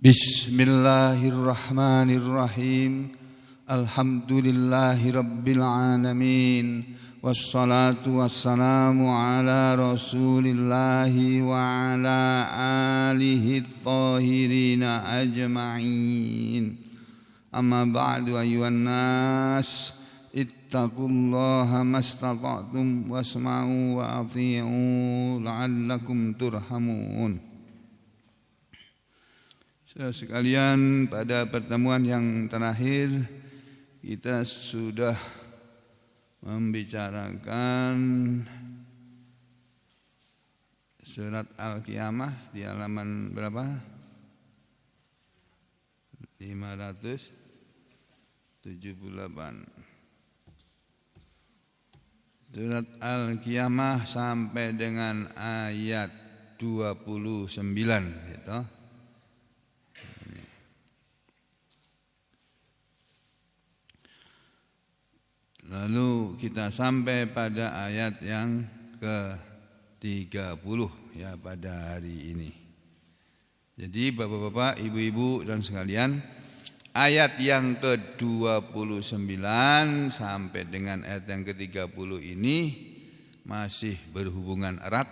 Bismillahirrahmanirrahim. Alhamdulillahi rabbil alamin. Wassalatu wassalamu ala rasulillahi wa ala alihi thahirina ajma'in. Amma ba'du ayyuhan nas, ittaqullaha mastata'tum wasma'u wa ati'u la'allakum turhamun. Sekalian, pada pertemuan yang terakhir kita sudah membicarakan surat Al-Qiyamah di halaman berapa? 578. Surat Al-Qiyamah sampai dengan ayat 29 gitu. Lalu kita sampai pada ayat yang ke-30 ya pada hari ini. Jadi bapak-bapak, ibu-ibu dan sekalian, ayat yang ke-29 sampai dengan ayat yang ke-30 ini masih berhubungan erat.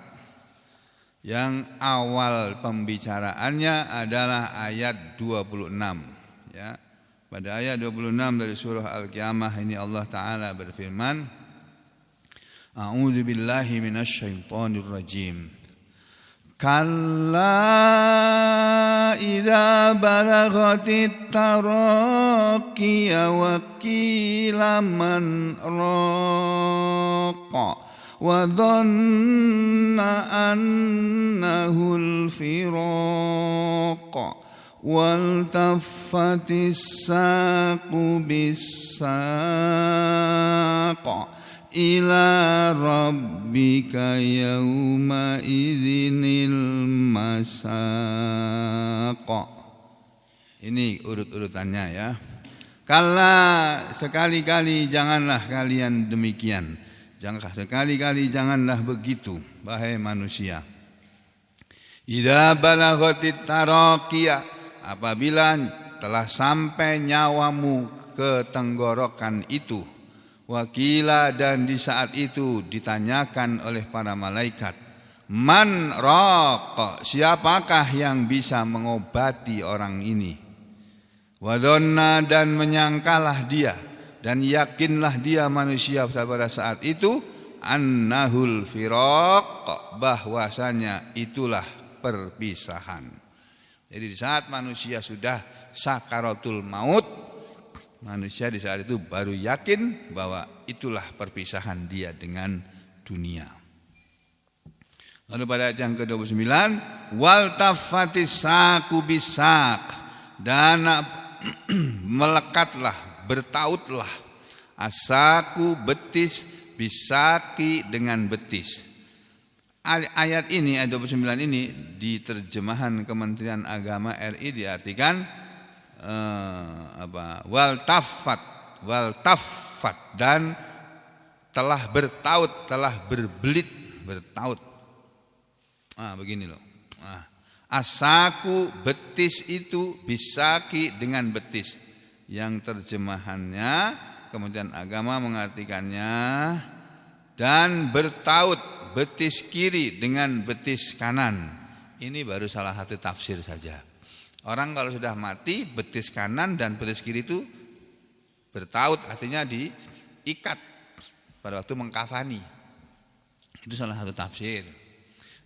Yang awal pembicaraannya adalah ayat 26 ya. Pada ayat 26 dari surah Al-Qiyamah ini Allah Ta'ala berfirman, A'udzu billahi minasyaitonir rajim. Kalla idza balagatit taraqiya wa qila man raqa wa dhanna annahu al-firaqa waltaffatis saqu bis-saq ila rabbika yawma idzinil masaq. Ini urut-urutannya ya. Kala, sekali-kali janganlah kalian demikian. Sekali-kali janganlah begitu, wahai manusia. Idza balaghatit taraqiyah, apabila telah sampai nyawamu ke tenggorokan itu, wakila, dan di saat itu ditanyakan oleh para malaikat, man raqa, siapakah yang bisa mengobati orang ini? Wadonna, dan menyangkalah dia dan yakinlah dia manusia pada saat itu, annahul firaq, bahwasanya itulah perpisahan. Jadi di saat manusia sudah sakaratul maut, manusia di saat itu baru yakin bahwa itulah perpisahan dia dengan dunia. Lalu pada ayat yang ke-29, wal tafatis saqu bisaq, dan melekatlah, bertautlah, asaku betis, bisaki dengan betis. Ayat ini, ayat 29 ini di terjemahan Kementerian Agama RI diartikan wal taffat, dan telah bertaut, telah berbelit, bertaut. Begini loh. Asaku betis itu, bisaki dengan betis. Yang terjemahannya Kementerian Agama mengartikannya dan bertaut betis kiri dengan betis kanan. Ini baru salah satu tafsir saja. Orang kalau sudah mati, betis kanan dan betis kiri itu bertaut, artinya diikat pada waktu mengkafani. Itu salah satu tafsir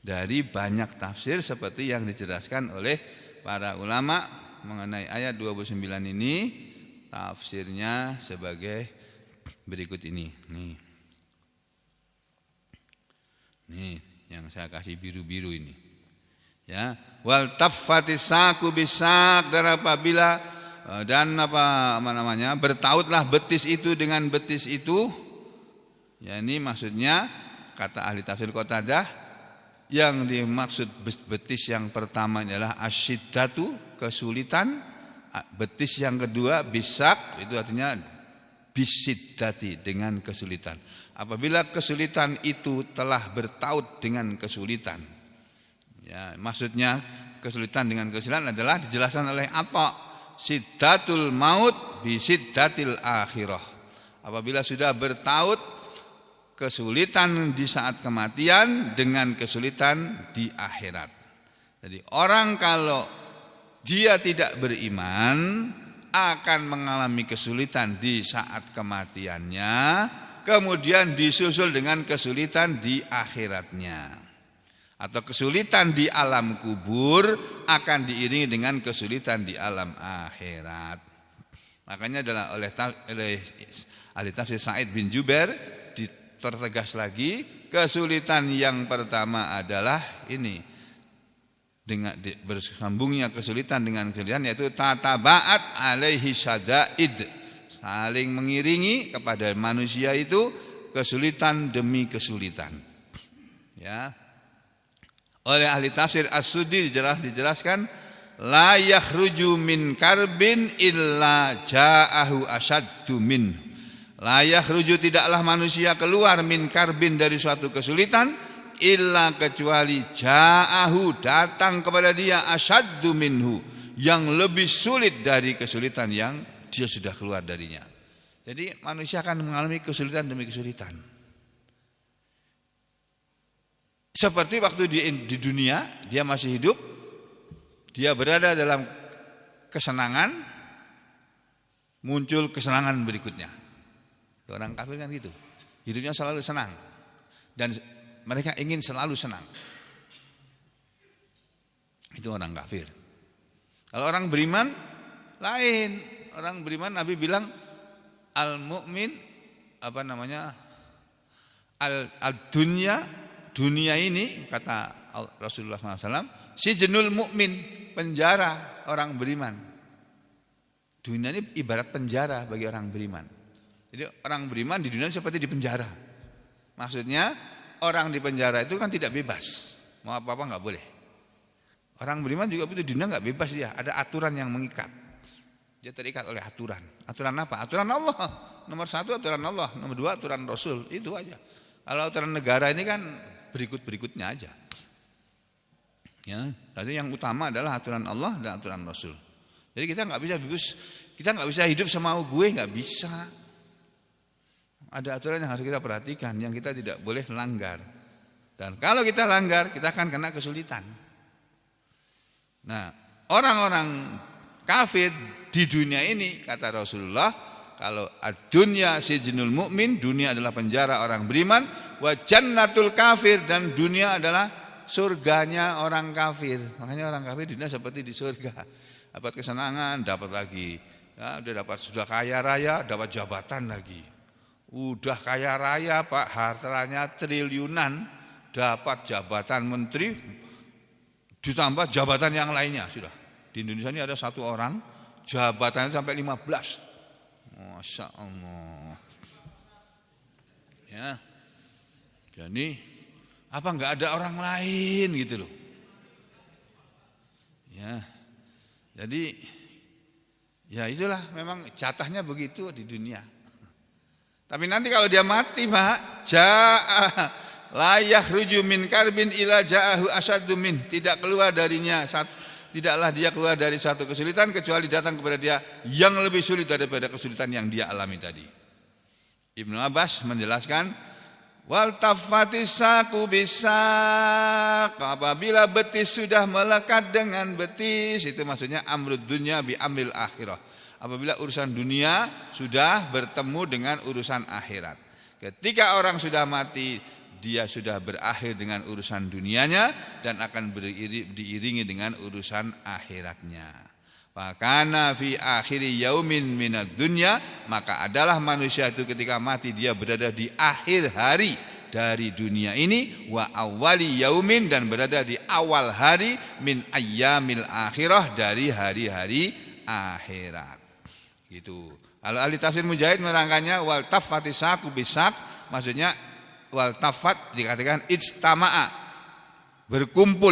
dari banyak tafsir seperti yang dijelaskan oleh para ulama mengenai ayat 29 ini. Tafsirnya sebagai berikut ini. Nih, yang saya kasih biru-biru ini. Ya, wal taffatis saqu bisaq, dan apabila bertautlah betis itu dengan betis itu. Ya, ini maksudnya kata ahli tafsir Qatadah, yang dimaksud betis yang pertama adalah asyiddatu, kesulitan. Betis yang kedua bisaq, itu artinya bisiddati, dengan kesulitan. Apabila kesulitan itu telah bertaut dengan kesulitan, ya, maksudnya kesulitan dengan kesulitan adalah dijelaskan oleh apa? Siddatul maut bi siddatil akhirah. Apabila sudah bertaut kesulitan di saat kematian dengan kesulitan di akhirat. Jadi orang kalau dia tidak beriman akan mengalami kesulitan di saat kematiannya, kemudian disusul dengan kesulitan di akhiratnya. Atau kesulitan di alam kubur akan diiringi dengan kesulitan di alam akhirat. Makanya adalah oleh ahli tafsir Sa'id bin Jubair dipertegas lagi, kesulitan yang pertama adalah ini, dengan bersambungnya kesulitan dengan kesulitan, yaitu tataba'at alaihi syada'id, saling mengiringi kepada manusia itu kesulitan demi kesulitan. Ya. Oleh ahli tafsir As-Suddi dijelaskan, la yakhruju min karbin illa ja'ahu asyaddu min. La yakhruju, tidaklah manusia keluar min karbin, dari suatu kesulitan, illa kecuali ja'ahu, datang kepada dia asyaddu minhu, yang lebih sulit dari kesulitan yang dia sudah keluar darinya. Jadi manusia akan mengalami kesulitan demi kesulitan. Seperti waktu di dunia dia masih hidup, dia berada dalam kesenangan, muncul kesenangan berikutnya. Orang kafir kan gitu, hidupnya selalu senang dan mereka ingin selalu senang. Itu orang kafir. Kalau orang beriman lain. Orang beriman, Nabi bilang al-mu'min al-dunya, dunia ini, kata Rasulullah SAW, sijnul mu'min, penjara orang beriman. Dunia ini ibarat penjara bagi orang beriman. Jadi orang beriman di dunia seperti di penjara. Maksudnya orang di penjara itu kan tidak bebas, mau apa-apa nggak boleh. Orang beriman juga di dunia nggak bebas dia, ada aturan yang mengikat. Dia terikat oleh aturan. Aturan apa? Aturan Allah. Nomor 1 aturan Allah, nomor 2 aturan Rasul, itu aja. Kalau aturan negara ini kan berikut-berikutnya aja. Ya, tapi yang utama adalah aturan Allah dan aturan Rasul. Jadi kita nggak bisa hidup semau gue, nggak bisa. Ada aturan yang harus kita perhatikan, yang kita tidak boleh langgar. Dan kalau kita langgar, kita akan kena kesulitan. Nah, orang-orang kafir di dunia ini, kata Rasulullah, kalau ad-dunya sijnul mu'min, dunia adalah penjara orang beriman, wa jannatul kafir, dan dunia adalah surganya orang kafir. Makanya orang kafir di dunia seperti di surga. Dapat kesenangan, dapat lagi. Ya, sudah kaya raya, dapat jabatan lagi. Udah kaya raya Pak, hartanya triliunan, dapat jabatan menteri, ditambah jabatan yang lainnya sudah. Di Indonesia ini ada satu orang, jabatannya sampai 15. Masya Allah. Ya. Jadi apa enggak ada orang lain gitu loh. Ya. Jadi ya itulah memang jatahnya begitu di dunia. Tapi nanti kalau dia mati, Pak, la yakhruju min karbin ila ja'ahu asyaddu min, tidak keluar darinya, tidaklah dia keluar dari satu kesulitan kecuali datang kepada dia yang lebih sulit daripada kesulitan yang dia alami tadi. Ibnu Abbas menjelaskan, wal tafatis saku bisaq, apabila betis sudah melekat dengan betis, itu maksudnya amrud dunya bi amril akhirah. Apabila urusan dunia sudah bertemu dengan urusan akhirat. Ketika orang sudah mati, dia sudah berakhir dengan urusan dunianya dan akan diiringi dengan urusan akhiratnya. Fakana fi akhiri yaumin minad dunya, maka adalah manusia itu ketika mati dia berada di akhir hari dari dunia ini, wa awwali yaumin, dan berada di awal hari min ayyamil akhirah, dari hari-hari akhirat. Gitu. Kalau ahli tafsir Mujahid menerangkannya wal tafati saku bisak, maksudnya wal tafat dikatakan ijtama'a, berkumpul,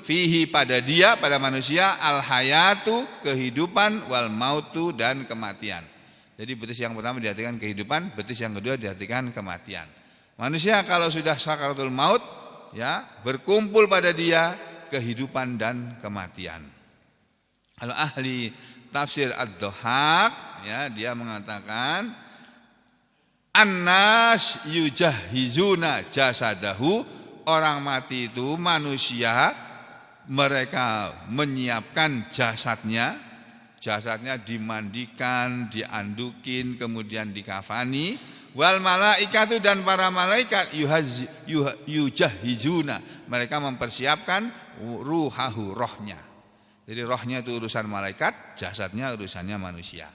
fihi pada dia, pada manusia, al hayatu, kehidupan, wal mautu, dan kematian. Jadi betis yang pertama diartikan kehidupan, betis yang kedua diartikan kematian. Manusia kalau sudah sakaratul maut, ya, berkumpul pada dia kehidupan dan kematian. Kalau ahli tafsir Ad-Dhahhak ya, dia mengatakan annas yujahizuna jasadahu, orang mati itu manusia, mereka menyiapkan jasadnya dimandikan, diandukin, kemudian dikafani. Wal malaikatu, dan para malaikat yujahizuna, mereka mempersiapkan ruhahu, rohnya. Jadi rohnya itu urusan malaikat, jasadnya urusannya manusia.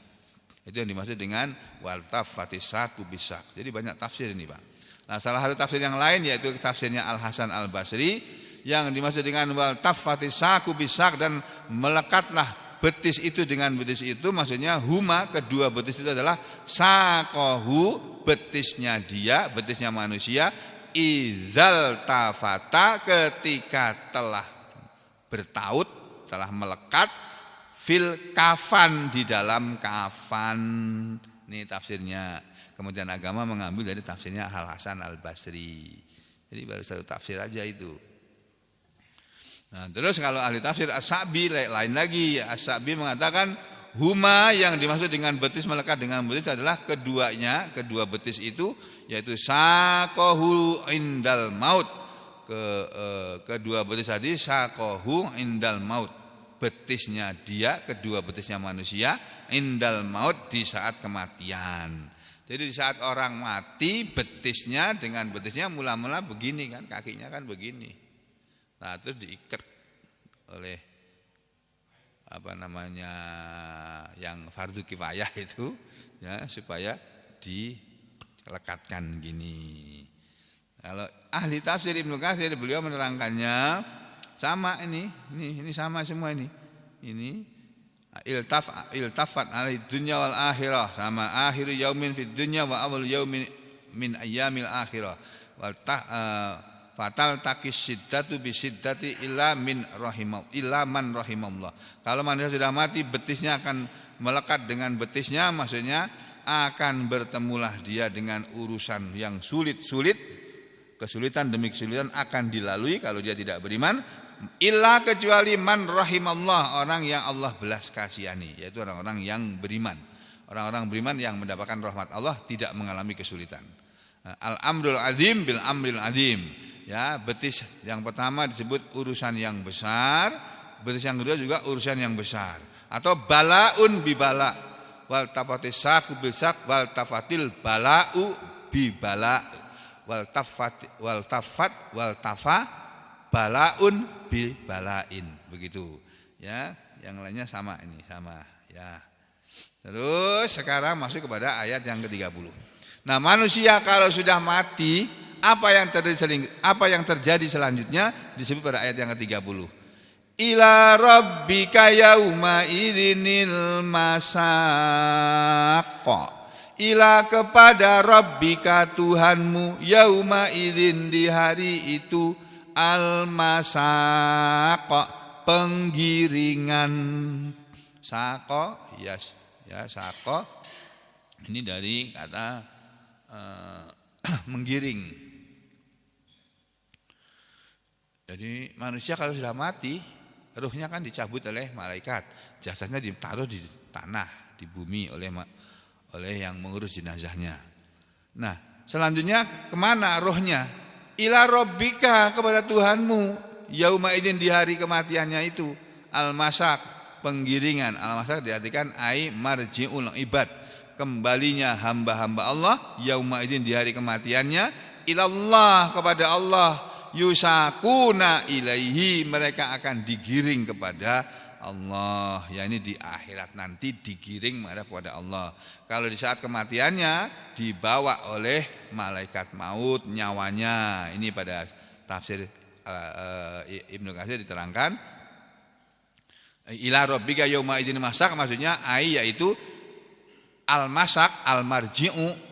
Itu yang dimaksud dengan wal taffatis saku bisak. Jadi banyak tafsir ini, Pak. Nah, salah satu tafsir yang lain yaitu tafsirnya Al Hasan Al Basri yang dimaksud dengan wal taffatis saku bisak, dan melekatlah betis itu dengan betis itu, maksudnya huma, kedua betis itu adalah sakohu, betisnya dia, betisnya manusia, izal tafata, ketika telah bertaut, telah melekat, fil kafan, di dalam kafan. Ini tafsirnya. Kemudian agama mengambil dari tafsirnya Al Hasan Al Basri. Jadi baru satu tafsir aja itu. Nah, terus kalau ahli tafsir As-Sa'bi lain lagi. As-Sa'bi mengatakan huma, yang dimaksud dengan betis, melekat dengan betis adalah keduanya, kedua betis itu, yaitu saqahu indal maut. Kedua betis tadi saqahu indal maut, betisnya dia, kedua betisnya manusia, indal maut, di saat kematian. Jadi di saat orang mati, betisnya dengan betisnya mula-mula begini kan, kakinya kan begini. Nah, itu diikat oleh yang fardu kifayah itu ya, supaya dilekatkan gini. Kalau ahli tafsir Ibnu Katsir, beliau menerangkannya sama ini sama semua ini. Ini iltafat alai dunya wal akhirah, sama akhiru yaumin fid dunya wa awal yaumin min ayyamil akhirah. Wal fatal takis siddatu bisiddati illa man rahimahullah. Kalau manusia sudah mati, betisnya akan melekat dengan betisnya, maksudnya akan bertemulah dia dengan urusan yang sulit-sulit, kesulitan demi kesulitan akan dilalui kalau dia tidak beriman, illa, kecuali man rahimallah, orang yang Allah belas kasihani, yaitu orang-orang yang beriman. Orang-orang beriman yang mendapatkan rahmat Allah tidak mengalami kesulitan. Al-amrul azim bil amril azim. Ya, betis yang pertama disebut urusan yang besar, betis yang kedua juga urusan yang besar. Atau balaun bibala, wal tafatis saku bisak, wal tafatil balau bibala, wal tafa balaun bibalain, begitu. Ya, yang lainnya sama ini, sama ya. Terus sekarang masuk kepada ayat yang ke-30. Nah, manusia kalau sudah mati, apa yang terjadi selanjutnya disebut pada ayat yang ke-30. Ila rabbika yauma idzinil masaq. Ila, kepada rabbika Tuhanmu, yauma idzin, di hari itu, al masaq, penggiringan. Saqo, ya saqo. Ini dari kata menggiring. Jadi manusia kalau sudah mati, ruhnya kan dicabut oleh malaikat, jasadnya ditaruh di tanah, di bumi oleh yang mengurus jenazahnya. Nah, selanjutnya kemana rohnya? Ila rabbika, kepada Tuhanmu, yauma idzin, di hari kematiannya itu, al-masaq, penggiringan. Al-masaq diartikan ai marji'ul ibad, kembalinya hamba-hamba Allah, yauma idzin, di hari kematiannya, ilallah, kepada Allah, yusakuna ilaihi, mereka akan digiring kepada Allah. Ya, ini di akhirat nanti digiring menghadap kepada Allah. Kalau di saat kematiannya dibawa oleh malaikat maut nyawanya. Ini pada tafsir Ibnu Katsir diterangkan ila rabbika yauma idzin masaq, maksudnya yaitu al-masaq, al-marji'u,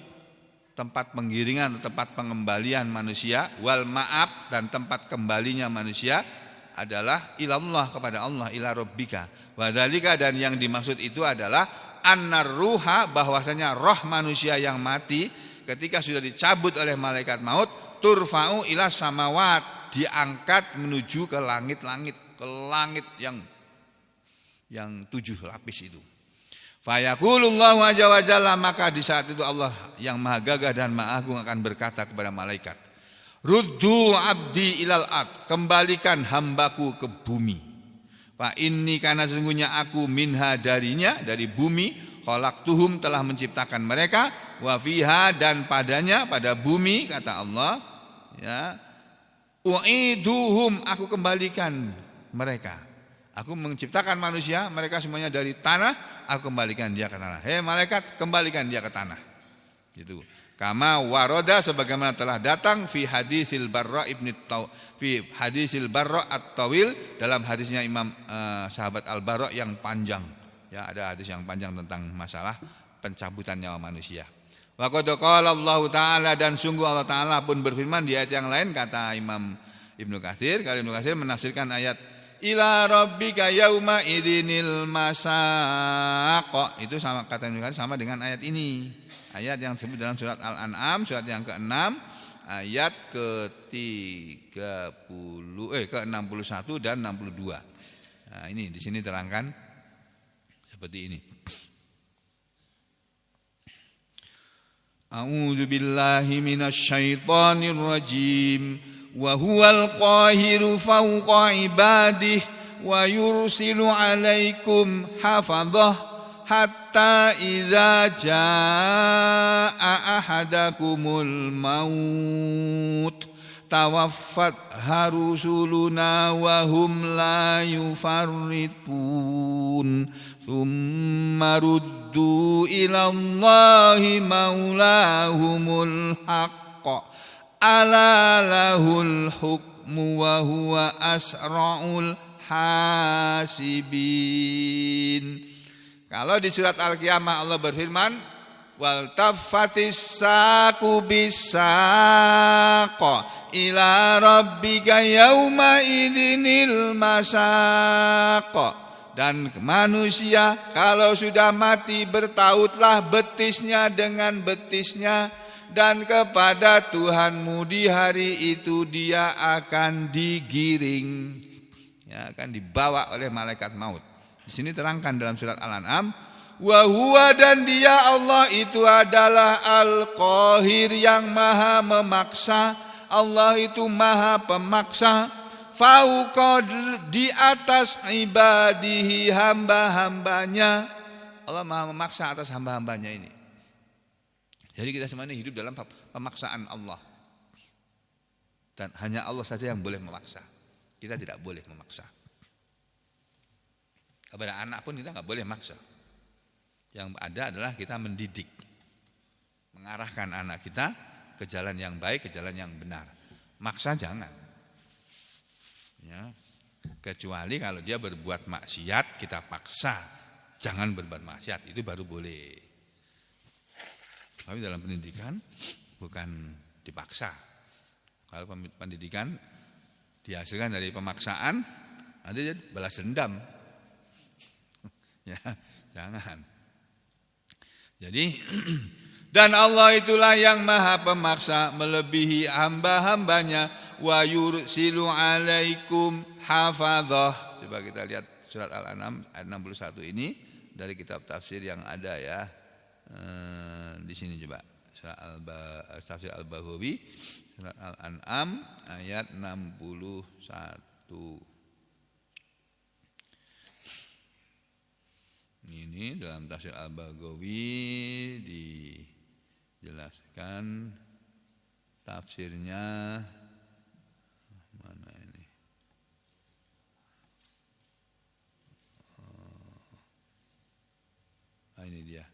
tempat penggiringan, tempat pengembalian manusia, wal ma'ab, dan tempat kembalinya manusia adalah ilallah, kepada Allah, ila rabbika. Wa dzalika, dan yang dimaksud itu adalah annar ruha, bahwasanya roh manusia yang mati ketika sudah dicabut oleh malaikat maut, turfa'u ila samawat, diangkat menuju ke langit-langit, ke langit yang 7 lapis itu. Fayaqulullahu azza wa jalla, maka di saat itu Allah yang maha gagah dan maha agung akan berkata kepada malaikat, ruddu abdi ilal ard, kembalikan hambaku ke bumi. Fa inni, karena sesungguhnya aku minha, darinya, dari bumi, khalaqtuhum, telah menciptakan mereka, wa fiha, dan padanya, pada bumi, kata Allah, ya, u'iduhum, aku kembalikan mereka. Aku menciptakan manusia, mereka semuanya dari tanah, aku kembalikan dia ke tanah. Hei malaikat, kembalikan dia ke tanah. Gitu. Kama waroda, sebagaimana telah datang fi hadisil Barra at-Tawil, dalam hadisnya Imam sahabat Al-Barra yang panjang. Ya, ada hadis yang panjang tentang masalah pencabutan nyawa manusia. Wa qad qala Allah taala, dan sungguh Allah taala pun berfirman di ayat yang lain, kata Imam Ibnu Katsir. Kalau Ibnu Katsir menafsirkan ayat ila rabbika yauma idinil masaq, itu sama, kata Ibnu Katsir sama dengan ayat ini. Ayat yang disebut dalam surat Al-An'am, surat yang ke-6, ayat ke-61 dan 62. Nah, ini di sini terangkan seperti ini. A'udzu billahi minasy syaithanir rajim. Wa huwal qahiru fawqa ibadihi wa yursilu 'alaikum hafadhah hatta idza jaa ahadakumul maut tawaffat rusuluna wa hum la yufarritun thumma ruddu ila Allahi maulahumul haqq ala lahul hukmu wa huwa asra'ul hasibin. Kalau di surat Al-Qiyamah Allah berfirman, wal taffatis saqu bisaq ila rabbika yauma idzinil masaq. Dan manusia kalau sudah mati, bertautlah betisnya dengan betisnya, dan kepada Tuhanmu di hari itu dia akan digiring, ya, akan dibawa oleh malaikat maut. Di sini terangkan dalam surat Al-An'am, wa huwa, dan dia Allah itu adalah Al-Qahir, yang maha memaksa. Allah itu maha pemaksa, fauqa, di atas ibadihi, hamba-hambanya. Allah maha memaksa atas hamba-hambanya ini. Jadi kita semuanya hidup dalam pemaksaan Allah. Dan hanya Allah saja yang boleh memaksa. Kita tidak boleh memaksa. Kepada anak pun kita nggak boleh maksa. Yang ada adalah kita mendidik, mengarahkan anak kita ke jalan yang baik, ke jalan yang benar. Maksa jangan. Ya. Kecuali kalau dia berbuat maksiat, kita paksa. Jangan berbuat maksiat, itu baru boleh. Tapi dalam pendidikan bukan dipaksa. Kalau pendidikan dihasilkan dari pemaksaan, nanti balas dendam. Ya, jangan. Jadi dan Allah itulah yang maha pemaksa melebihi hamba-hambanya, wa yursilu 'alaikum hafadhah. Coba kita lihat surat Al-An'am ayat 61 ini dari kitab tafsir yang ada, ya. Di sini coba surat tafsir Al-Baghawi, surat Al-An'am ayat 61. Ini dalam tafsir Al-Baghawi dijelaskan tafsirnya mana ini? Ini dia.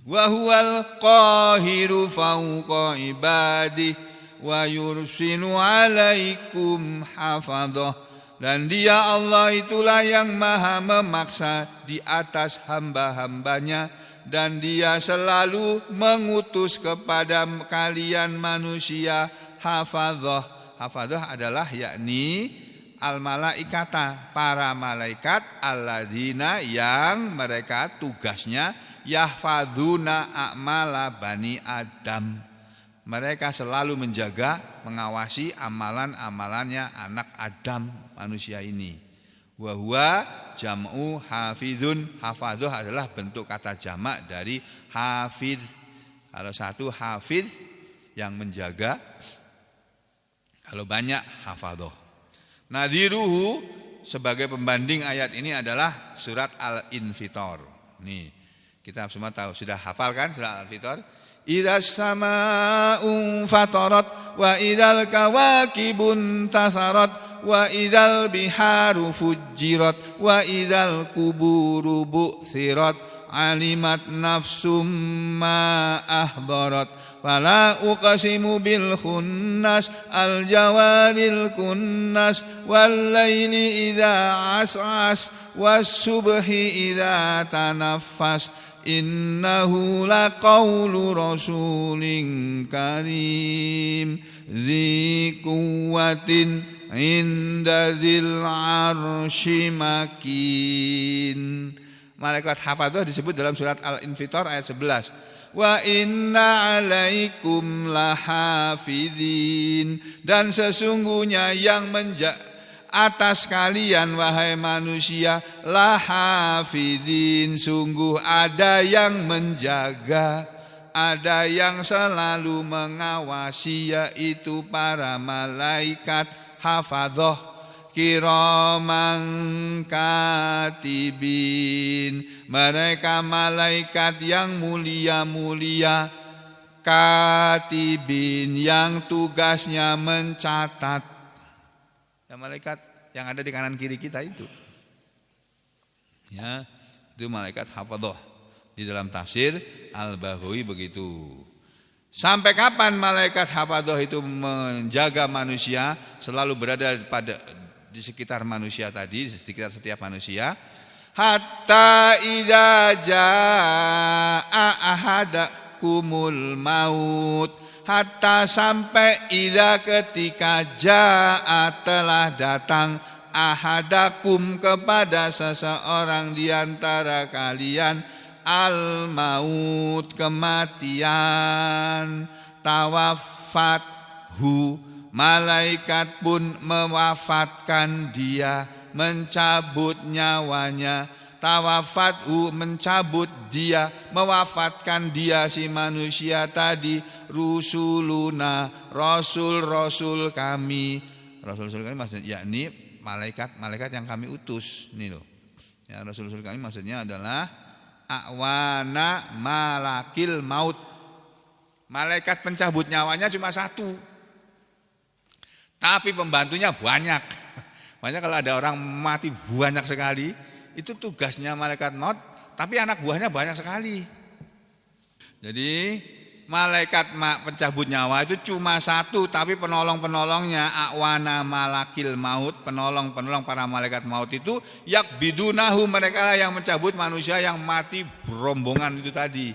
Wa huwal qahiru fawqa ibadihi wa yursilu 'alaikum hafadhah. Dan dia Allah itulah yang maha memaksa di atas hamba-hambanya, dan dia selalu mengutus kepada kalian manusia hafadhah. Hafadhah adalah yakni al-malaikata, para malaikat, alladzina, yang mereka tugasnya yahfadzuna a'mala bani Adam, mereka selalu menjaga, mengawasi amalan-amalannya anak Adam manusia ini. Wa huwa jam'u hafidun. Hafadhah adalah bentuk kata jamak dari hafidh. Kalau satu hafidh yang menjaga, kalau banyak hafadhah. Nadhiruhu sebagai pembanding ayat ini adalah surat Al-Infitar. Nih, kita semua tahu, sudah hafal kan surat Al-Infitar? Idzas samaa'u fatarat wa idzal kawakibun tasarat wa idzal biharu fujjirat wa idzal kuburu bu'thirat alimat nafsum ma ahdarat fala uqsimu bil khunnas al jawaril kunnas wal laili idza as'as was subhi idza tanaffas innahu laqaulu rasulin karim dzi quwwatin inda dzil arsy makin. Malaikat hafadzah disebut dalam surat Al-Infitar ayat 11. Wa inna alaikum lahafidhin, dan sesungguhnya yang atas kalian wahai manusia lahafidhin, sungguh ada yang menjaga, ada yang selalu mengawasi, yaitu para malaikat hafadzah kiraman katibin. Mereka malaikat yang mulia-mulia, katibin yang tugasnya mencatat. Ya, malaikat yang ada di kanan kiri kita itu. Ya, itu malaikat hafadzah. Di dalam tafsir Al-Baghawi begitu. Sampai kapan malaikat hafadzah itu menjaga manusia, selalu berada di sekitar manusia tadi, di sekitar setiap manusia? Hatta idza jaa ahadakumul maut, hatta sampai idza ketika jaa telah datang ahadakum kepada seseorang di antara kalian al maut kematian, tawaffathu malaikat pun mewafatkan dia, mencabut nyawanya. Tawaffathu mencabut dia, mewafatkan dia si manusia tadi. Rusuluna, rasul-rasul kami. Rasul-rasul kami maksudnya yakni malaikat yang kami utus. Ini loh. Ya, rasul-rasul kami maksudnya adalah awana malakil maut. Malaikat pencabut nyawanya cuma satu, tapi pembantunya banyak. Makanya kalau ada orang mati banyak sekali, itu tugasnya malaikat maut, tapi anak buahnya banyak sekali. Jadi malaikat pencabut nyawa itu cuma satu, tapi penolong-penolongnya awana malakil maut, penolong-penolong para malaikat maut itu yakbidunahu, mereka lah yang mencabut manusia yang mati berombongan itu tadi.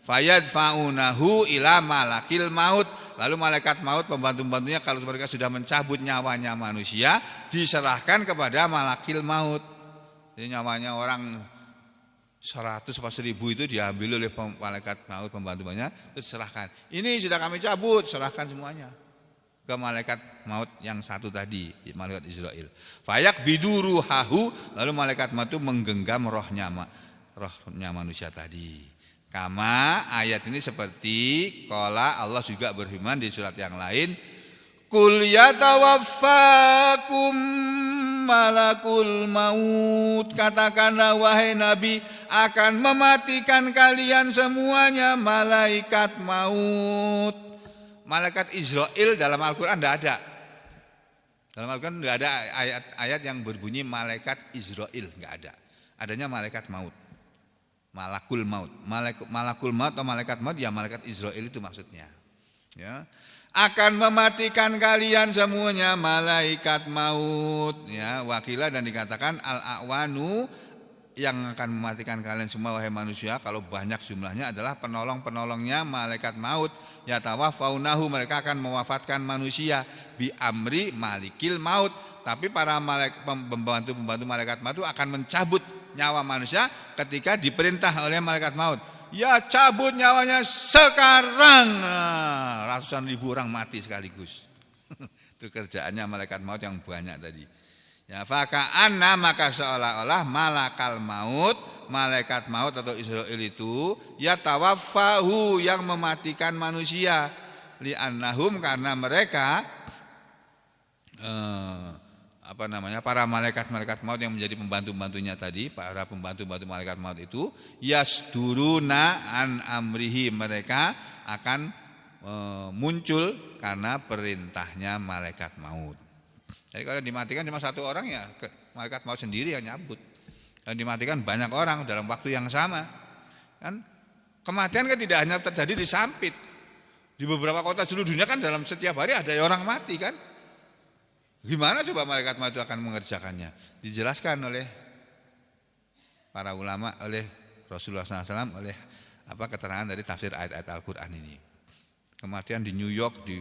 Fayadfa'unahu ila malakil maut, lalu malaikat maut pembantu-pembantunya kalau mereka sudah mencabut nyawanya manusia, diserahkan kepada malakil maut. Jadi nyawanya orang 100 atau 1000 itu diambil oleh malaikat maut pembantunya, terus serahkan. Ini sudah kami cabut, serahkan semuanya ke malaikat maut yang satu tadi, malaikat Israel. Fayak biduruhahu, lalu malaikat maut itu menggenggam rohnya manusia tadi. Kama ayat ini seperti qala Allah juga berfirman di surat yang lain, Qul yatawaffakum malakul maut, katakanlah wahai Nabi, akan mematikan kalian semuanya malaikat maut. Malaikat Israel dalam Al-Quran tidak ada. Dalam Al-Quran tidak ada ayat-ayat yang berbunyi malaikat Israel, enggak ada. Adanya malaikat maut. Malakul maut. Malakul maut atau malaikat maut, ya malaikat Israel itu maksudnya. Ya. Akan mematikan kalian semuanya malaikat maut, ya, wakilah, dan dikatakan al-a'wanu, yang akan mematikan kalian semua wahai manusia kalau banyak jumlahnya adalah penolong-penolongnya malaikat maut. Ya tawafaunahu, mereka akan mewafatkan manusia bi amri malikil maut, tapi para pembantu malaikat maut itu akan mencabut nyawa manusia ketika diperintah oleh malaikat maut. ya cabut nyawanya sekarang. Nah, ratusan ribu orang mati sekaligus. Itu kerjaannya malaikat maut yang banyak tadi. Ya, faka'anna maka seolah-olah malaikat maut atau Israil itu ya tawaffahu yang mematikan manusia. Li'annahum karena mereka para malaikat maut yang menjadi pembantu-pembantunya tadi, para pembantu-pembantu malaikat maut itu yasduruna an amrihi, mereka akan muncul karena perintahnya malaikat maut. Jadi kalau dimatikan cuma satu orang ya malaikat maut sendiri yang nyabut. Kalau dimatikan banyak orang dalam waktu yang sama, kan kematian kan tidak hanya terjadi di Sampit. Di beberapa kota seluruh dunia kan dalam setiap hari ada orang mati kan. Gimana coba malaikat maut itu akan mengerjakannya? Dijelaskan oleh para ulama, oleh Rasulullah SAW, oleh keterangan dari tafsir ayat-ayat Al-Quran ini. Kematian di New York, di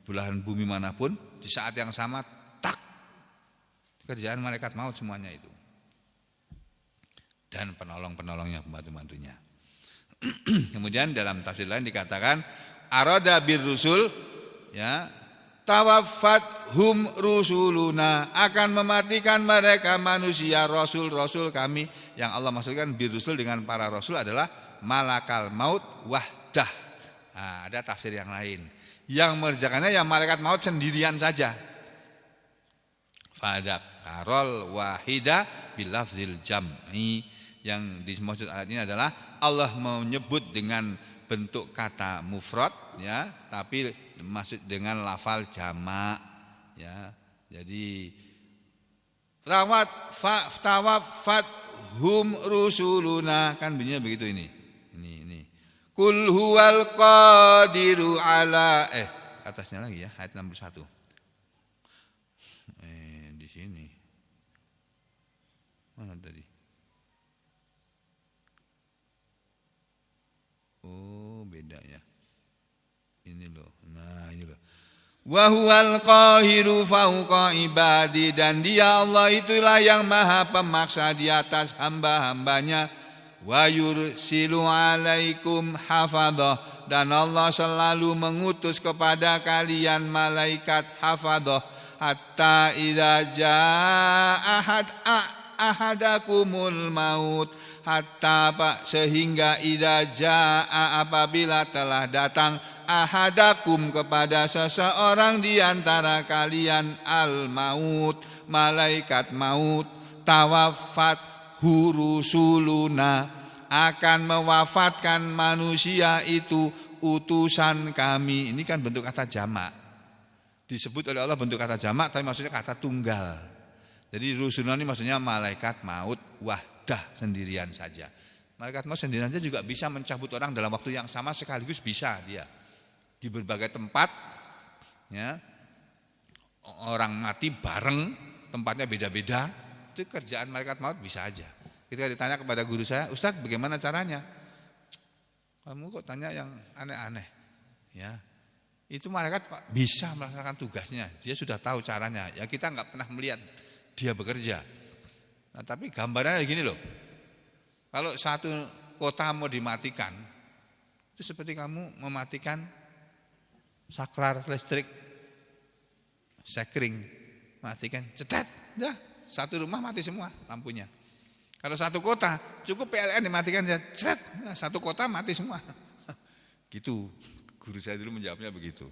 belahan bumi manapun, di saat yang sama, tak, kerjaan malaikat maut semuanya itu. Dan penolong-penolongnya, pembantu-bantunya. Kemudian dalam tafsir lain dikatakan arada bir rusul, ya, tawaffat hum rusuluna, akan mematikan mereka manusia rasul-rasul kami. Yang Allah maksudkan bir rusul dengan para rasul adalah malakal maut wahdah. Nah, ada tafsir yang lain. Yang mengerjakannya yang malaikat maut sendirian saja. Fadzakarol wahida bilafzil jam'i. Yang dimaksud ayat ini adalah Allah menyebut dengan bentuk kata mufrad, ya, tapi maksud dengan lafal jamak, ya. Jadi tawaffat hum rusuluna, kan bunyinya begitu ini. Kul huwal qadiru ala atasnya lagi ya, ayat 61. Di sini. Mana tadi? Oh, beda ya. Ini loh. Nah, ini loh. Wa huwal qahiru fawqa ibadi, dan Dia Allah itulah yang maha pemaksa di atas hamba-hambanya. Wa yursilu alaikum hafadhah, dan Allah selalu mengutus kepada kalian malaikat hafadhah, hatta idza jaa ahadakumul maut, sehingga idza jaa, apabila telah datang ahadakum kepada seseorang di antara kalian al maut, malaikat maut, tawaffat hurusuluna, akan mewafatkan manusia itu utusan kami. Ini kan bentuk kata jamak. Disebut oleh Allah bentuk kata jamak, tapi maksudnya kata tunggal. Jadi rusuluna ini maksudnya malaikat maut wahdah, sendirian saja. Malaikat maut sendirian saja juga bisa mencabut orang dalam waktu yang sama, sekaligus bisa dia. Di berbagai tempat, ya, orang mati bareng, tempatnya beda-beda. Itu kerjaan malaikat maut bisa aja. Ketika ditanya kepada guru saya, Ustadz bagaimana caranya? Kamu kok tanya yang aneh-aneh? Ya, itu malaikat bisa melaksanakan tugasnya. Dia sudah tahu caranya. Ya kita nggak pernah melihat dia bekerja. Nah, tapi gambarannya gini loh. Kalau satu kota mau dimatikan, itu seperti kamu mematikan saklar listrik, sekring, matikan, cetet, dah. Satu rumah mati semua lampunya. Kalau satu kota cukup PLN dimatikan ya, cret, nah, satu kota mati semua. Gitu. Guru saya dulu menjawabnya begitu.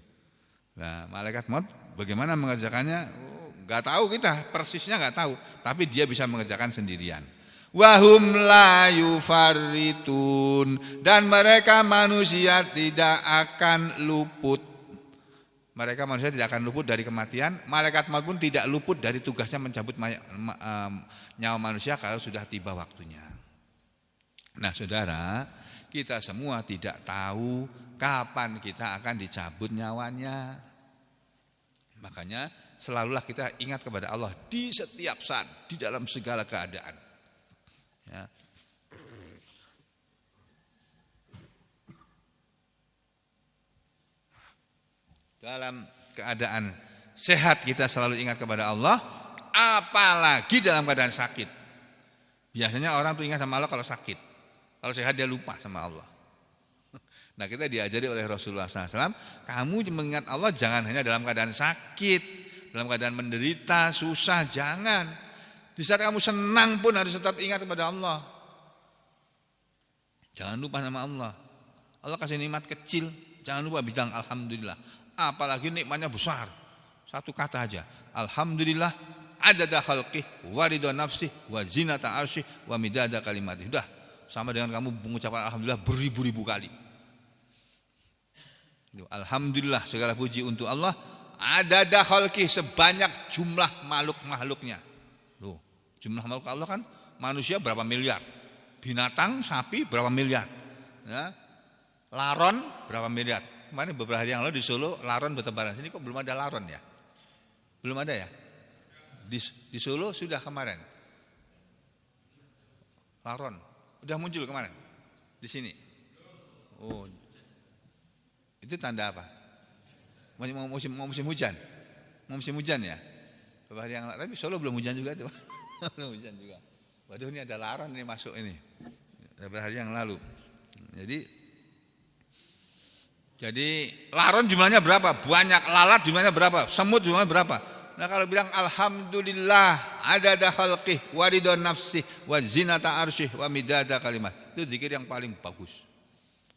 Nah, malaikat maut bagaimana mengerjakannya? Enggak tahu kita, persisnya enggak tahu, tapi dia bisa mengerjakan sendirian. Wahum la yufarritun, dan mereka manusia tidak akan luput. Mereka manusia tidak akan luput dari kematian. Malaikat maut pun tidak luput dari tugasnya mencabut nyawa manusia kalau sudah tiba waktunya. Nah, saudara, kita semua tidak tahu kapan kita akan dicabut nyawanya. Makanya selalulah kita ingat kepada Allah di setiap saat, di dalam segala keadaan. Ya. Dalam keadaan sehat kita selalu ingat kepada Allah, apalagi dalam keadaan sakit. Biasanya orang tuh ingat sama Allah kalau sakit. Kalau sehat dia lupa sama Allah. Nah, kita diajari oleh Rasulullah SAW, kamu mengingat Allah jangan hanya dalam keadaan sakit, dalam keadaan menderita, susah, jangan. Di saat kamu senang pun harus tetap ingat kepada Allah. Jangan lupa sama Allah. Allah kasih nikmat kecil, jangan lupa bilang alhamdulillah. Apalagi nikmatnya besar. Satu kata aja, alhamdulillah adada khalqih wa ridha nafsih wa zinata arsyih wa midada kalimatih. Sudah, sama dengan kamu mengucapkan alhamdulillah beribu-ribu kali. Alhamdulillah segala puji untuk Allah, adada khalqih sebanyak jumlah makhluk-makhluknya. Loh, jumlah makhluk Allah kan manusia berapa miliar? Binatang, sapi berapa miliar? Ya. Laron berapa miliar? Kemarin beberapa hari yang lalu di Solo laron bertebaran. Sini kok belum ada laron ya? Belum ada ya? Di Solo sudah kemarin. Laron udah muncul kemarin. Di sini. Oh. Itu tanda apa? Mau musim hujan. Mau musim hujan ya? Beberapa hari yang lalu, tapi Solo belum hujan juga tuh. Belum hujan juga. Waduh, ini ada laron ini masuk ini. Beberapa hari yang lalu. Jadi laron jumlahnya berapa? Banyak. Lalat jumlahnya berapa? Semut jumlahnya berapa? Nah, kalau bilang alhamdulillah adada khalqih wa ridha nafsih wa zinata arsyih wa midada kalimat. Itu zikir yang paling bagus.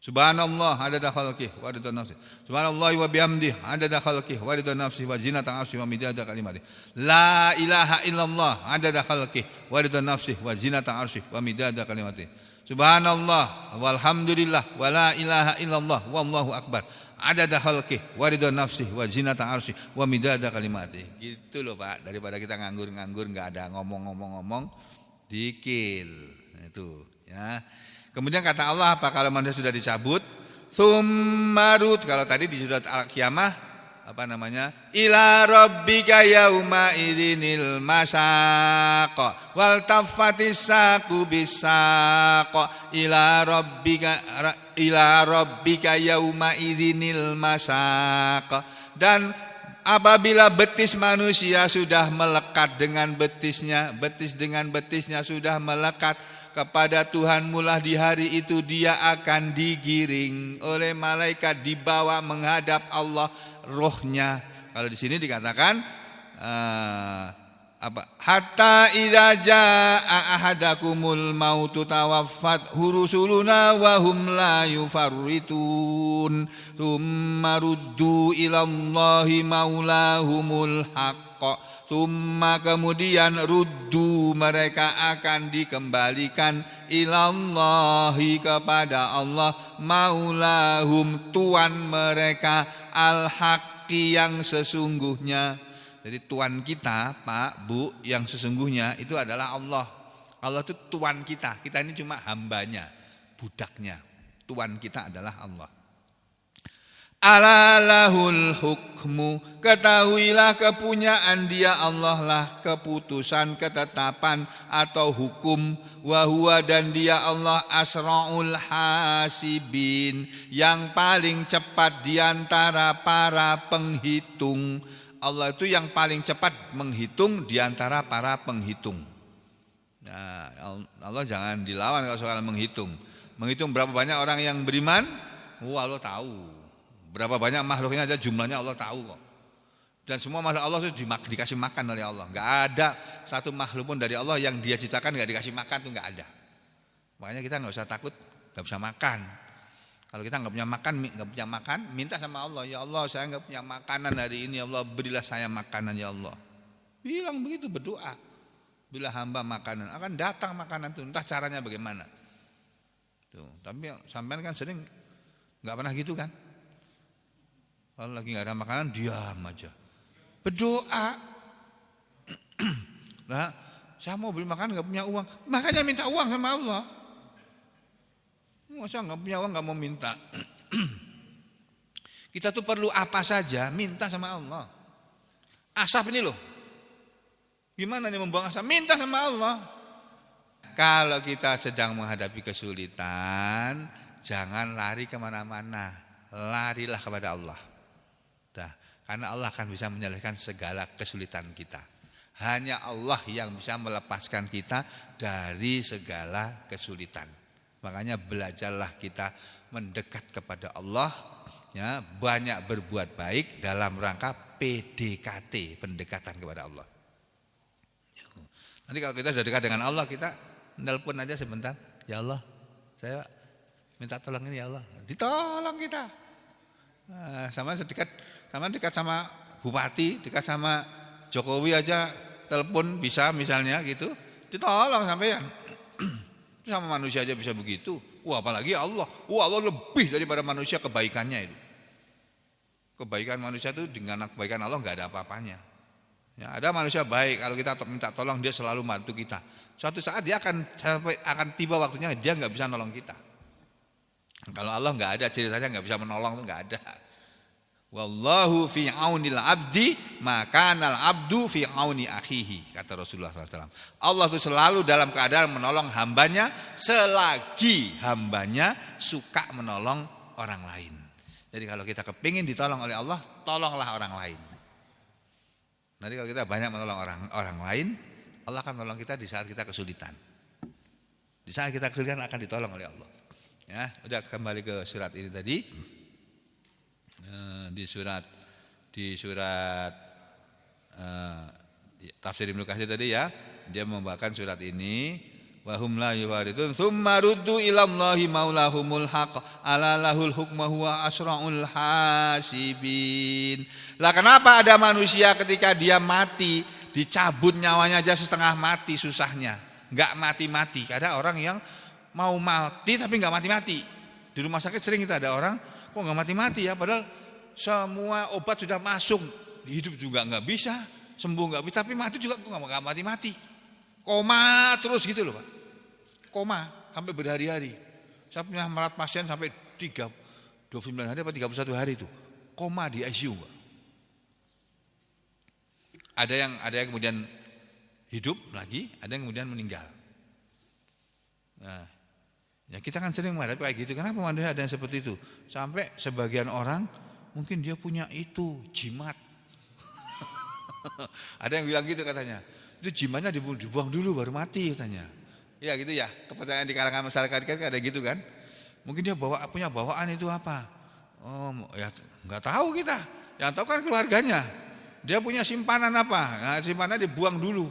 Subhanallah adada khalqih wa ridha nafsih. Subhanallah wa bihamdih adada khalqih wa ridha nafsih wa zinata arsyih wa midada kalimat. La ilaha illallah adada khalqih wa ridha nafsih wa zinata arsyih wa midada kalimat. Subhanallah walhamdulillah wa la ilaha illallah wallahu akbar adada khalqih wa ridha nafsih wa zinata arsyih wa midada kalimati. Gitu loh Pak, daripada kita nganggur-nganggur enggak ada ngomong-ngomong dikil. Itu ya. Kemudian kata Allah apa kalau manusia sudah dicabut? Tsummarut, kalau tadi di surat Al-Qiyamah apa namanya? Ila rabbika yauma idzinil masaq wal tafatis saqu bisaq ila rabbika yauma idzinil masaq. Dan apabila betis manusia sudah melekat dengan betisnya, betis dengan betisnya sudah melekat kepada Tuhanmu lah, di hari itu dia akan digiring oleh malaikat, dibawa menghadap Allah rohnya. Kalau di sini dikatakan hatta idza jaa ahadakumul mautu tawaffat rusuluna wa hum la yufarritun tsumma ruddu ilallahi maulahumul haqq. Tsumma kemudian ruddu mereka akan dikembalikan ilallahi kepada Allah maulahum tuan mereka al-haqqi yang sesungguhnya. Jadi tuan kita Pak Bu yang sesungguhnya itu adalah Allah. Allah itu tuan kita. Kita ini cuma hambanya, budaknya. Tuan kita adalah Allah. Alalahul hukmu, ketahuilah kepunyaan dia Allah lah keputusan, ketetapan atau hukum. Wahuwa, dan dia Allah asra'ul hasibin, yang paling cepat diantara para penghitung. Allah itu yang paling cepat menghitung diantara para penghitung. Nah, Allah jangan dilawan kalau soal menghitung. Menghitung berapa banyak orang yang beriman, Allah tahu. Berapa banyak makhluknya aja jumlahnya Allah tahu kok. Dan semua makhluk Allah itu dikasih makan oleh Allah. Enggak ada satu makhluk pun dari Allah yang dia ciptakan enggak dikasih makan, itu enggak ada. Makanya kita enggak usah takut enggak bisa makan. Kalau kita enggak punya makan, minta sama Allah, ya Allah saya enggak punya makanan hari ini, ya Allah berilah saya makanan ya Allah. Bilang begitu, berdoa. Bila hamba makanan, akan datang makanan itu, entah caranya bagaimana. Tuh, tapi sampean kan sering enggak pernah gitu kan? Kalau lagi nggak ada makanan diam aja, berdoa. Nah, saya mau beli makan nggak punya uang, makanya minta uang sama Allah. Masa nggak punya uang nggak mau minta? Kita tuh perlu apa saja minta sama Allah. Asap ini loh, gimana nih membuang asap? Minta sama Allah. Kalau kita sedang menghadapi kesulitan, jangan lari kemana-mana, larilah kepada Allah. Karena Allah akan bisa menyelesaikan segala kesulitan kita. Hanya Allah yang bisa melepaskan kita dari segala kesulitan. Makanya belajarlah kita mendekat kepada Allah, ya, banyak berbuat baik dalam rangka PDKT, pendekatan kepada Allah. Nanti kalau kita sudah dekat dengan Allah, kita nelpon aja sebentar, ya Allah, saya minta tolong ini ya Allah, ditolong kita. Nah, sama dekat sama bupati, dekat sama Jokowi aja, telepon bisa misalnya gitu, ditolong sampean. Sama manusia aja bisa begitu. Wah, apalagi Allah. Wah, Allah lebih daripada manusia kebaikannya itu. Kebaikan manusia itu dengan kebaikan Allah enggak ada apa-apanya. Ya, ada manusia baik, kalau kita minta tolong dia selalu bantu kita. Suatu saat dia akan tiba waktunya dia enggak bisa nolong kita. Kalau Allah enggak ada ceritanya enggak bisa menolong, itu enggak ada. Wallahu fi aunil abdi makanal abdu fi auni akhihi, kata Rasulullah SAW. Allah itu selalu dalam keadaan menolong hambanya selagi hambanya suka menolong orang lain. Jadi kalau kita kepingin ditolong oleh Allah, tolonglah orang lain. Nanti kalau kita banyak menolong orang lain, Allah akan menolong kita di saat kita kesulitan. Di saat kita kesulitan akan ditolong oleh Allah. Ya, udah kembali ke surat ini tadi. Di surat tafsir Ibnu Katsir tadi ya, dia membawakan surat ini, wa hum la yuwaridun tsumma ruddu ila Allahi maulahumul haq ala lahul hukma huwa asraul hasibin. Lah kenapa ada manusia ketika dia mati dicabut nyawanya aja setengah mati susahnya, enggak mati-mati. Ada orang yang mau mati tapi enggak mati-mati. Di rumah sakit sering itu ada orang kok enggak mati-mati ya, padahal semua obat sudah masuk, hidup juga enggak bisa, sembuh enggak bisa, tapi mati juga kok enggak mati-mati. Koma terus gitu loh, Pak. Koma sampai berhari-hari. Saya pernah merawat pasien sampai 29 hari atau 31 hari itu. Koma di ICU, Pak. Ada yang kemudian hidup lagi, ada yang kemudian meninggal. Nah, ya kita kan sering menghadapi kayak gitu. Kenapa manusia ada yang seperti itu? Sampai sebagian orang mungkin dia punya itu jimat. Ada yang bilang gitu katanya. Itu jimatnya dibuang dulu baru mati katanya. Ya gitu ya. Kepercayaan di kalangan masyarakat kan ada gitu kan. Mungkin dia punya bawaan itu apa? Oh ya nggak tahu kita. Yang tahu kan keluarganya. Dia punya simpanan apa? Nah, simpanan dibuang dulu.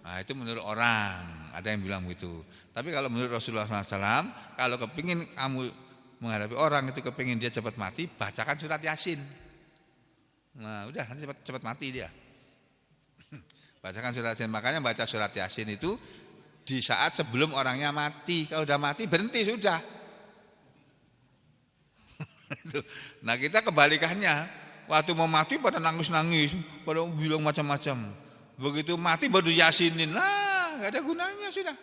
Nah itu menurut orang. Ada yang bilang begitu. Tapi kalau menurut Rasulullah SAW, kalau kepingin kamu menghadapi orang itu kepingin dia cepat mati, bacakan surat Yasin. Nah udah nanti cepat mati dia. Bacakan surat Yasin. Makanya baca surat Yasin itu di saat sebelum orangnya mati. Kalau udah mati berhenti sudah. Nah kita kebalikannya. Waktu mau mati pada nangis-nangis, pada bilang macam-macam. Begitu mati baru Yasinin. Nah gak ada gunanya sudah.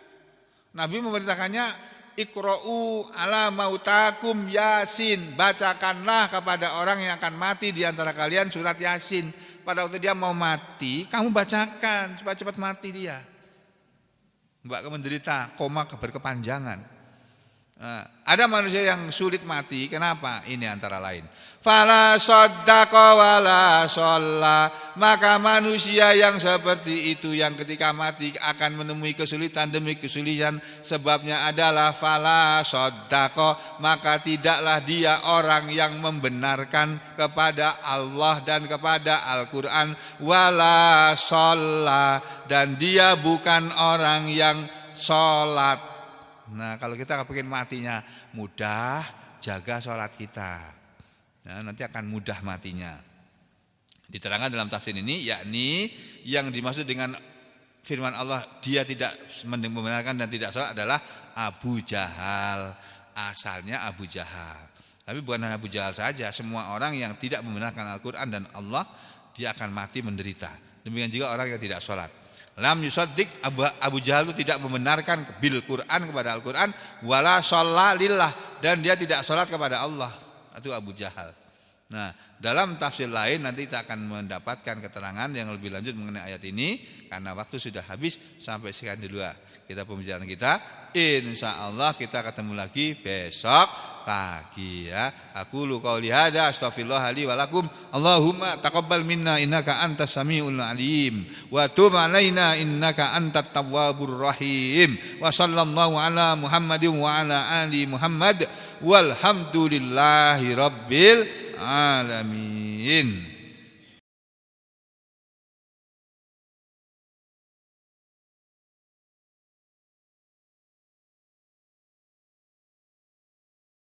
Nabi memerintahkannya Iqra'u ala mautakum Yasin. Bacakanlah kepada orang yang akan mati di antara kalian surat Yasin. Pada waktu dia mau mati, kamu bacakan supaya cepat mati dia. Mbak menderita koma berkepanjangan. Ada manusia yang sulit mati, kenapa? Ini antara lain. Fala saddaqa wala shalla. Maka manusia yang seperti itu yang ketika mati akan menemui kesulitan demi kesulitan, sebabnya adalah fala saddaqa, maka tidaklah dia orang yang membenarkan kepada Allah dan kepada Al-Qur'an, wala shalla, dan dia bukan orang yang salat. Nah kalau kita kepingin matinya mudah, jaga sholat kita. Nah, nanti akan mudah matinya. Diterangkan dalam tafsir ini, yakni yang dimaksud dengan firman Allah dia tidak membenarkan dan tidak sholat adalah Abu Jahal. Asalnya Abu Jahal. Tapi bukan hanya Abu Jahal saja, semua orang yang tidak membenarkan Al-Quran dan Allah, dia akan mati menderita. Demikian juga orang yang tidak sholat. Lam yusaddiq, Abu Jahal itu tidak membenarkan bil Quran kepada Al-Quran, wala shalla lillah, dan dia tidak sholat kepada Allah. Itu Abu Jahal. Nah dalam tafsir lain nanti kita akan mendapatkan keterangan yang lebih lanjut mengenai ayat ini. Karena waktu sudah habis, sampai sekian dulu kita pembicaraan kita. Insya Allah kita ketemu lagi besok kaki ya. Aku lu qauli hadza astaghfirullah li wa lakum. Allahumma taqabbal minna innaka antas samiul alim wa tub alaina innaka antat tawwabur rahim. Wa sallallahu ala Muhammadin wa ala ali Muhammad walhamdulillahi rabbil alamin.